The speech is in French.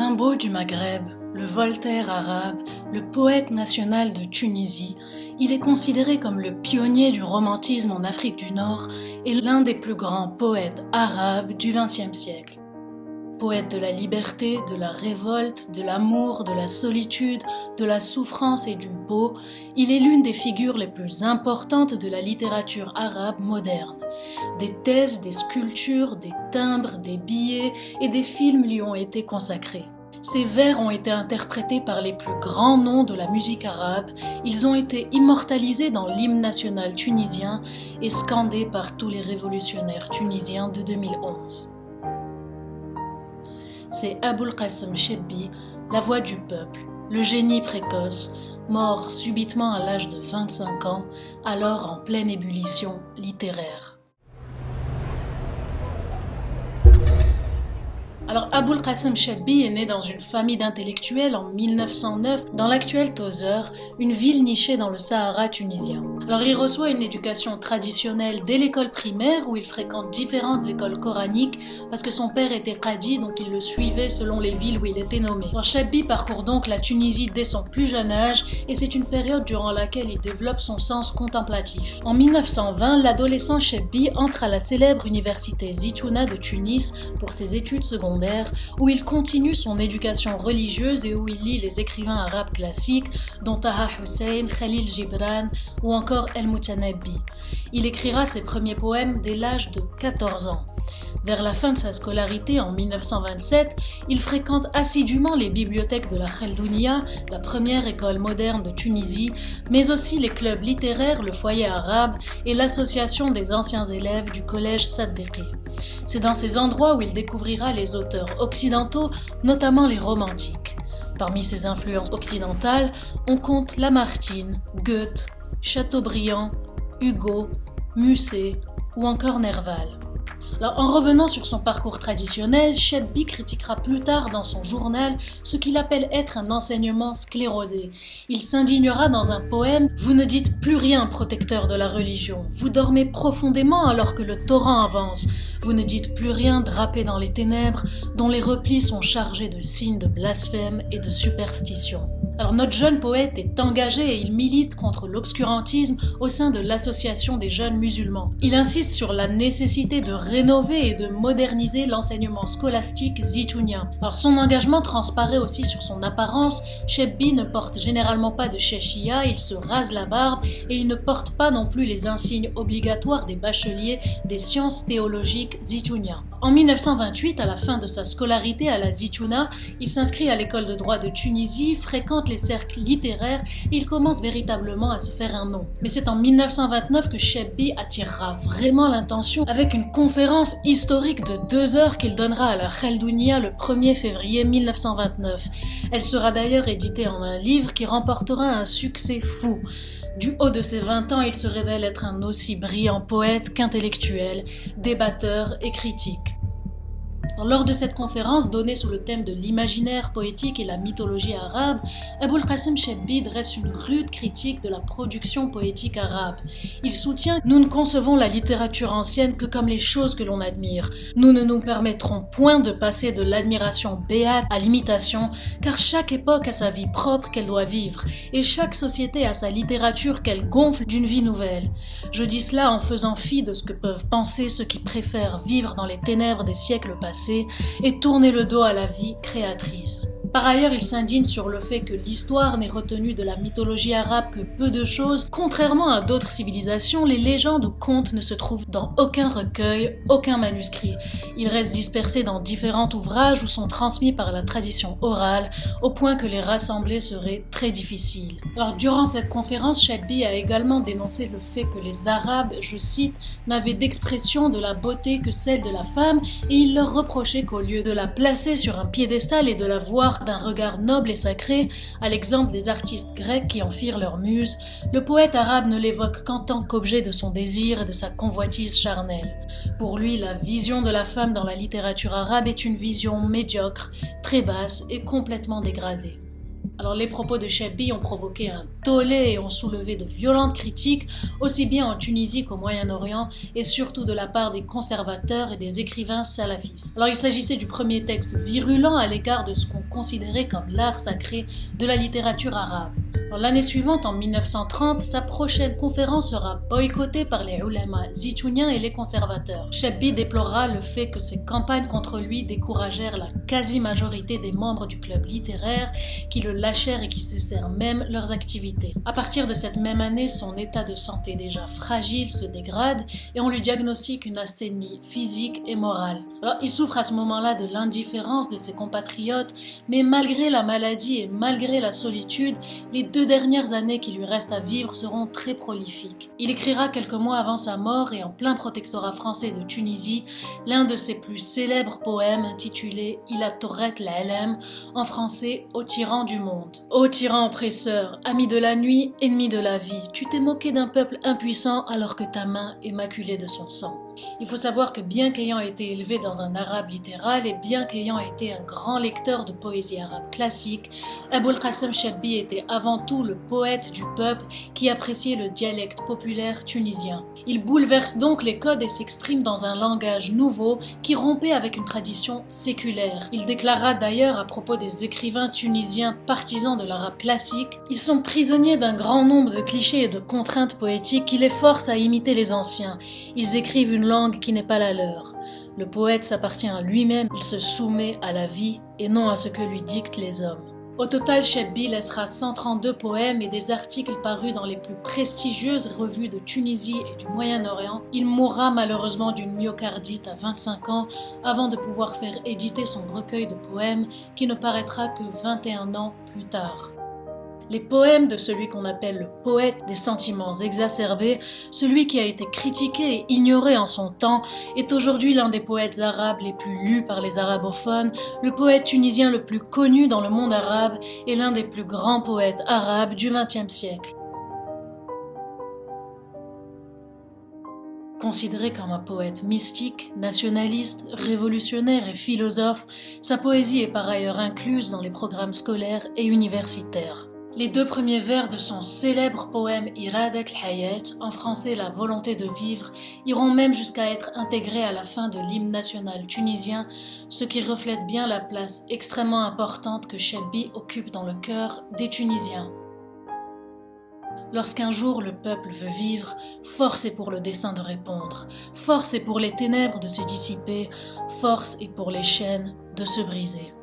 Rimbaud du Maghreb, le Voltaire arabe, le poète national de Tunisie, il est considéré comme le pionnier du romantisme en Afrique du Nord et l'un des plus grands poètes arabes du XXe siècle. Poète de la liberté, de la révolte, de l'amour, de la solitude, de la souffrance et du beau, il est l'une des figures les plus importantes de la littérature arabe moderne. Des thèses, des sculptures, des timbres, des billets et des films lui ont été consacrés. Ses vers ont été interprétés par les plus grands noms de la musique arabe, ils ont été immortalisés dans l'hymne national tunisien et scandés par tous les révolutionnaires tunisiens de 2011. C'est Aboul Qassem Chebbi, la voix du peuple, le génie précoce, mort subitement à l'âge de 25 ans, alors en pleine ébullition littéraire. Alors Aboul Qassem Chebbi est né dans une famille d'intellectuels en 1909 dans l'actuel Tozeur, une ville nichée dans le Sahara tunisien. Alors il reçoit une éducation traditionnelle dès l'école primaire où il fréquente différentes écoles coraniques parce que son père était qadi, donc il le suivait selon les villes où il était nommé. Alors Chebbi parcourt donc la Tunisie dès son plus jeune âge et c'est une période durant laquelle il développe son sens contemplatif. En 1920, l'adolescent Chebbi entre à la célèbre université Zitouna de Tunis pour ses études secondaires où il continue son éducation religieuse et où il lit les écrivains arabes classiques dont Taha Hussein, Khalil Gibran ou encore El-Moutanabbi. Il écrira ses premiers poèmes dès l'âge de 14 ans. Vers la fin de sa scolarité en 1927, il fréquente assidûment les bibliothèques de la Khaldounia, la première école moderne de Tunisie, mais aussi les clubs littéraires, le foyer arabe et l'association des anciens élèves du collège Saddeqi. C'est dans ces endroits où il découvrira les auteurs occidentaux, notamment les romantiques. Parmi ses influences occidentales, on compte Lamartine, Goethe, Chateaubriand, Hugo, Musset ou encore Nerval. Alors, en revenant sur son parcours traditionnel, Chebbi critiquera plus tard dans son journal ce qu'il appelle être un enseignement sclérosé. Il s'indignera dans un poème « Vous ne dites plus rien, protecteur de la religion. Vous dormez profondément alors que le torrent avance. Vous ne dites plus rien, drapé dans les ténèbres, dont les replis sont chargés de signes de blasphème et de superstition. » Alors notre jeune poète est engagé et il milite contre l'obscurantisme au sein de l'association des jeunes musulmans. Il insiste sur la nécessité de rénover et de moderniser l'enseignement scolastique zitounien. Alors son engagement transparaît aussi sur son apparence. Chebbi ne porte généralement pas de chéchia, il se rase la barbe et il ne porte pas non plus les insignes obligatoires des bacheliers des sciences théologiques zitouniens. En 1928, à la fin de sa scolarité à la Zitouna, il s'inscrit à l'école de droit de Tunisie, fréquente les cercles littéraires et il commence véritablement à se faire un nom. Mais c'est en 1929 que Chebbi attirera vraiment l'attention avec une conférence historique de 2 heures qu'il donnera à la Khaldounia le 1er février 1929. Elle sera d'ailleurs éditée en un livre qui remportera un succès fou. Du haut de ses 20 ans, il se révèle être un aussi brillant poète qu'intellectuel, débatteur et critique. Lors de cette conférence donnée sous le thème de l'imaginaire poétique et la mythologie arabe, Aboul Qassem Chebbi dresse une rude critique de la production poétique arabe. Il soutient « Nous ne concevons la littérature ancienne que comme les choses que l'on admire. Nous ne nous permettrons point de passer de l'admiration béate à l'imitation, car chaque époque a sa vie propre qu'elle doit vivre, et chaque société a sa littérature qu'elle gonfle d'une vie nouvelle. Je dis cela en faisant fi de ce que peuvent penser ceux qui préfèrent vivre dans les ténèbres des siècles passés et tourner le dos à la vie créatrice. Par ailleurs, il s'indigne sur le fait que l'histoire n'ait retenu de la mythologie arabe que peu de choses. Contrairement à d'autres civilisations, les légendes ou contes ne se trouvent dans aucun recueil, aucun manuscrit. Ils restent dispersés dans différents ouvrages ou sont transmis par la tradition orale, au point que les rassembler serait très difficile. Alors, durant cette conférence, Chebbi a également dénoncé le fait que les Arabes, je cite, n'avaient d'expression de la beauté que celle de la femme et il leur reprochait qu'au lieu de la placer sur un piédestal et de la voir d'un regard noble et sacré, à l'exemple des artistes grecs qui en firent leur muse, le poète arabe ne l'évoque qu'en tant qu'objet de son désir et de sa convoitise charnelle. Pour lui, la vision de la femme dans la littérature arabe est une vision médiocre, très basse et complètement dégradée. Alors les propos de Chebbi ont provoqué un tollé et ont soulevé de violentes critiques, aussi bien en Tunisie qu'au Moyen-Orient, et surtout de la part des conservateurs et des écrivains salafistes. Alors il s'agissait du premier texte virulent à l'égard de ce qu'on considérait comme l'art sacré de la littérature arabe. L'année suivante, en 1930, sa prochaine conférence sera boycottée par les ulama zitouniens et les conservateurs. Chebbi déplorera le fait que ces campagnes contre lui découragèrent la quasi-majorité des membres du club littéraire qui le lâchèrent et qui cessèrent même leurs activités. À partir de cette même année, son état de santé déjà fragile se dégrade et on lui diagnostique une asthénie physique et morale. Alors, il souffre à ce moment-là de l'indifférence de ses compatriotes, mais malgré la maladie et malgré la solitude, les 2 dernières années qui lui restent à vivre seront très prolifiques. Il écrira quelques mois avant sa mort et en plein protectorat français de Tunisie, l'un de ses plus célèbres poèmes intitulé « Ila Torret l'Alem » en français « Ô tyran du monde ». Ô tyran oppresseur, ami de la nuit, ennemi de la vie, tu t'es moqué d'un peuple impuissant alors que ta main est maculée de son sang. Il faut savoir que bien qu'ayant été élevé dans un arabe littéral et bien qu'ayant été un grand lecteur de poésie arabe classique, Aboul Qassem Chebbi était avant tout le poète du peuple qui appréciait le dialecte populaire tunisien. Il bouleverse donc les codes et s'exprime dans un langage nouveau qui rompait avec une tradition séculaire. Il déclara d'ailleurs à propos des écrivains tunisiens partisans de l'arabe classique: « Ils sont prisonniers d'un grand nombre de clichés et de contraintes poétiques qui les forcent à imiter les anciens. Ils écrivent une langue qui n'est pas la leur. Le poète s'appartient à lui-même, il se soumet à la vie et non à ce que lui dictent les hommes. » Au total, Chebbi laissera 132 poèmes et des articles parus dans les plus prestigieuses revues de Tunisie et du Moyen-Orient. Il mourra malheureusement d'une myocardite à 25 ans avant de pouvoir faire éditer son recueil de poèmes qui ne paraîtra que 21 ans plus tard. Les poèmes de celui qu'on appelle le poète des sentiments exacerbés, celui qui a été critiqué et ignoré en son temps, est aujourd'hui l'un des poètes arabes les plus lus par les arabophones, le poète tunisien le plus connu dans le monde arabe et l'un des plus grands poètes arabes du XXe siècle. Considéré comme un poète mystique, nationaliste, révolutionnaire et philosophe, sa poésie est par ailleurs incluse dans les programmes scolaires et universitaires. Les 2 premiers vers de son célèbre poème Iradat al-Hayat, en français La volonté de vivre, iront même jusqu'à être intégrés à la fin de l'hymne national tunisien, ce qui reflète bien la place extrêmement importante que Chebbi occupe dans le cœur des Tunisiens. Lorsqu'un jour le peuple veut vivre, force est pour le destin de répondre, force est pour les ténèbres de se dissiper, force est pour les chaînes de se briser.